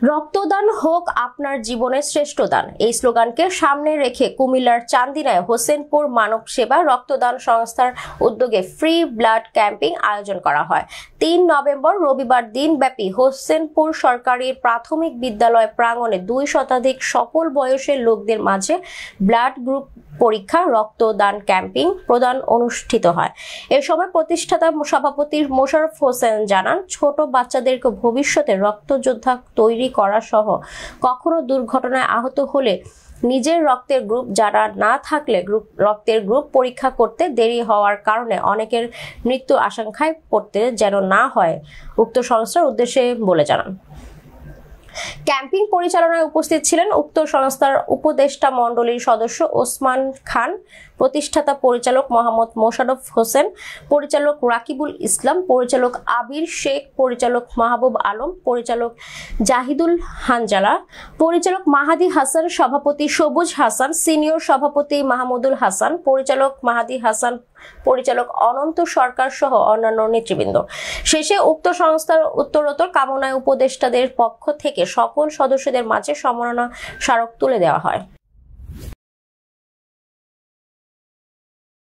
রক্তদান হোক আপনার জীবনের শ্রেষ্ঠ দান, এই স্লোগানকে সামনে রেখে কুমিল্লার চান্দিনায় হোসেনপুর মানব সেবা রক্তদান সংস্থার উদ্যোগে ফ্রি ব্লাড ক্যাম্পিং আয়োজন করা হয়। ৩ নভেম্বর রবিবার দিনব্যাপী হোসেনপুর সরকারি প্রাথমিক বিদ্যালয় প্রাঙ্গণে ২ শতাধিক সকল বয়সের লোকদের মাঝে ব্লাড গ্রুপ পরীক্ষা রক্তদান ক্যাম্পিং প্রদান অনুষ্ঠিত হয়। এ সময় প্রতিষ্ঠাতা সভাপতি মোশাররফ হোসেন জানান, ছোট বাচ্চাদেরকে ভবিষ্যতে রক্তযোদ্ধা তৈরি করা সহ কখনো দুর্ঘটনায় আহত হলে নিজের রক্তের গ্রুপ জানা না থাকলে রক্তের গ্রুপ পরীক্ষা করতে দেরি হওয়ার কারণে অনেকের মৃত্যু আশঙ্কায় পড়তে যেন না হয় উক্ত সংস্থার উদ্দেশ্যে বলে জানান। ক্যাম্পিং পরিচালনায় উপস্থিত ছিলেন উক্ত সংস্থার উপদেষ্টা মণ্ডলীর সদস্য ওসমান খান, প্রতিষ্ঠাতা পরিচালক মোহাম্মদ মোশাররফ হোসেন, পরিচালক রাকিবুল ইসলাম, পরিচালক আবির শেখ, পরিচালক মাহবুব আলম, পরিচালক জাহিদুল হানজালা, পরিচালক মাহাদি হাসান, সভাপতি সবুজ হাসান, সিনিয়র সভাপতি মাহমুদুল হাসান, পরিচালক মাহাদি হাসান, পরিচালক অনন্ত সরকার সহ অন্যান্য নেতৃবৃন্দ। শেষে উক্ত সংস্থার উত্তরোত্তর কামনায় উপদেষ্টাদের পক্ষ থেকে সকল সদস্যদের মাঝে সম্মাননা স্মারক তুলে দেওয়া হয়।